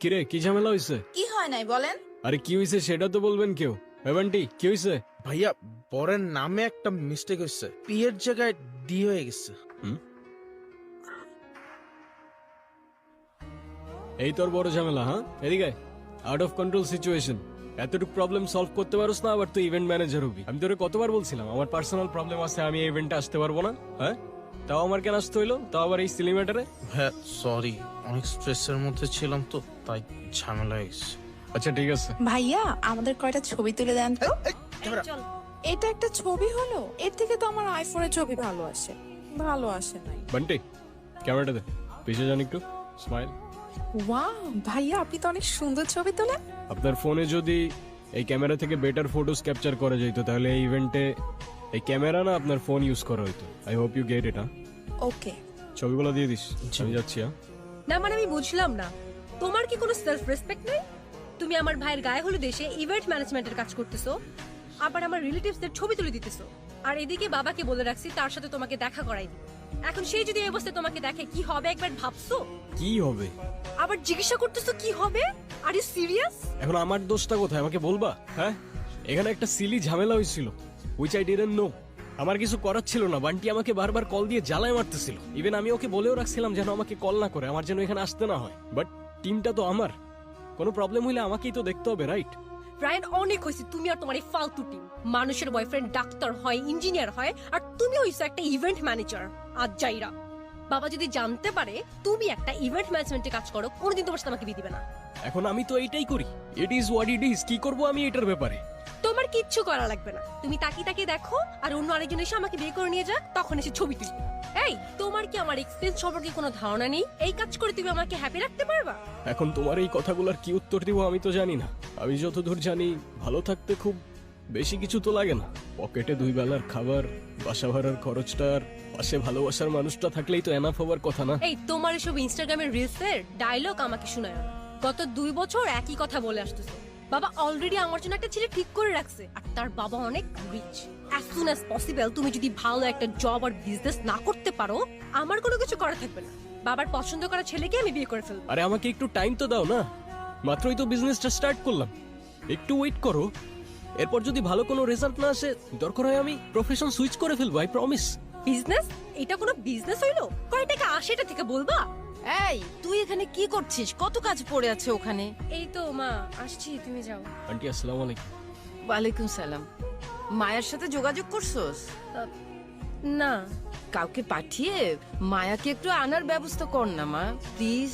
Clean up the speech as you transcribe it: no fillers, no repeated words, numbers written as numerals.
কিরে কি ঝামেলা হইছে? কি হয় নাই বলেন? আরে কি হইছে সেটা তো বলবেন কেউ। এভেন্টি কি হইছে? ভাইয়া বরের নামে একটা মিস্টেক হয়েছে, পি এর জায়গায় ডি হয়ে গেছে। এই তোর বড় ঝামেলা? হ্যাঁ এদিকে আউট অফ কন্ট্রোল সিচুয়েশন। এতটুকু প্রবলেম সলভ করতে পারোস না, আবার তুই ইভেন্ট ম্যানেজার হবি। আমি তোরে কতবার বলছিলাম আমার পার্সোনাল প্রবলেম আছে, আমি এই ইভেন্টে আসতে পারবো না। হ্যাঁ তাও আমার কেন আসতে হইলো, তাও আবার এই সিলি ম্যাটারে? ভাইয়া সরি, অনেক স্ট্রেসের মধ্যে ছিলাম তো, তাই ঝামেলা হয়ে গেছে। আচ্ছা ঠিক আছে। ভাইয়া আমাদের কয়টা ছবি তুলে দেন তো। এটা একটা ছবি হলো, এর থেকে তো আমার আইফোনের ছবি ভালো আসে। ভালো আসে নাই। বান্টি ক্যামেরাটা দে, পিছিয়ে যান একটু, স্মাইল। ওয়াও ভাইয়া আপনি তো অনেক সুন্দর ছবি তোলেন। আপনার ফোনে যদি এই ক্যামেরা থেকে বেটার ফটোস ক্যাপচার করা যেত তাহলে এই ইভেন্টে এই ক্যামেরা না আপনার ফোন ইউজ করা হইতো। I hope you get it. Okay ছবিগুলো দিয়ে দিস, আমি যাচ্ছি। হ্যাঁ না মানে আমি বুঝলাম না, তোমার কি কোনো সেলফ রেসপেক্ট নেই? তুমি আমার ভাইয়ের গায়ে হলুদ এসে ইভেন্ট ম্যানেজমেন্টের কাজ করতেছো, আবার আমার রিলেটিভসদের ছবি তুলে দিতেছো, আর এদিকে বাবাকে বলে রাখছি তার সাথে তোমাকে দেখা করাই দিই। এখন সেই যদি এই অবস্থায় তোমাকে দেখে কি হবে একবার ভাবছো? কি হবে? আবার জিজ্ঞাসা করতেছো কি হবে? Are you serious? এখন আমার দোষটা কোথায় আমাকে বলবা? হ্যাঁ এখানে একটা সিলি ঝামেলা হয়েছিল, উইচ আই ডিডন্ট নো। আমার কিছু করার ছিল না, বান্টি আমাকে বারবার কল দিয়ে জ্বালায় মারতেছিল। ইভেন আমি ওকে বলেও রাখছিলাম যেন আমাকে কল না করে, আমার যেন এখানে আসতে না হয়। বাট টিমটা তো আমার, কোনো প্রবলেম হইলে আমাকেই তো দেখতে হবে, রাইট? ব্রায়ান অনেক হয়েছে তুমি আর তোমার এই ফালতু টিম। মানুষের বয়ফ্রেন্ড ডাক্তার হয়, ইঞ্জিনিয়ার হয়, আর তুমি হইছো একটা ইভেন্ট ম্যানেজার। আজ যাইরা বাবা যদি জানতে পারে তুমি একটা ইভেন্ট ম্যানেজমেন্টে কাজ করো, কোনোদিন তোমার সাথে আমাকে বিয়ে দিবে না। এখন আমি তো এইটাই করি, it is what it is. কি করবো আমি এটার ব্যাপারে? তোমার কিচ্ছু করা লাগবে না, তুমি তাকিয়ে তাকিয়ে দেখো আর অন্য আরেকজন এসে আমাকে বিয়ে করে নিয়ে যাক, তখন এসে ছবি তুলি। এই তোমার কি আমার এক্সপেরিয়েন্স সম্পর্কে কোনো ধারণা নেই? এই কাজ করে তুমি আমাকে হ্যাপি রাখতে পারবা? এখন তোমার এই কথাগুলোর কি উত্তর দিব আমি তো জানি না। আমি যতদূর জানি ভালো থাকতে খুব বেশি কিছু তো লাগে না। পকেটে 2 বেলার খাবার, বাসা ভাড়ার খরচটা, আর পাশে ভালোবাসার মানুষটা থাকলেই তো এনাফ হবার কথা না? এই তোমার এসব ইনস্টাগ্রামের রিলসের ডায়লগ আমাকে শোনায় না। গত 2 বছর একই কথা বলে আসতেছো। বাবা অলরেডি আমার জন্য একটা ছেলে ঠিক করে রাখছে, আর তার বাবা অনেক rich. As soon as possible তুমি যদি ভালো একটা জব আর বিজনেস না করতে পারো, আমার কোনো কিছু করা থাকবে না। বাবার পছন্দ করা ছেলেকে আমি বিয়ে করে ফেলবো। আরে আমাকে একটু টাইম তো দাও না, মাত্রই তো বিজনেসটা স্টার্ট করলাম, একটু ওয়েট করো। এরপর যদি ভালো কোনো রেজাল্ট না আসে, দরকার হয় আমি প্রফেশন সুইচ করে ফেলবো, আই প্রমিস। বিজনেস? এটা কোনো বিজনেস হইলো? কয় টাকা আসে এটা থেকে বলবা? এই তুই এখানে কি করছিস? কত কাজ পড়ে আছে ওখানে। এই তো মা আসছি, তুমি যাও। আন্টি আসসালামু আলাইকুম। ওয়ালাইকুম সালাম। মায়ের সাথে যোগাযোগ করছস? না কাউকে পাঠিয়ে মায়াকে একটু আনার ব্যবস্থা কর না মা, প্লিজ।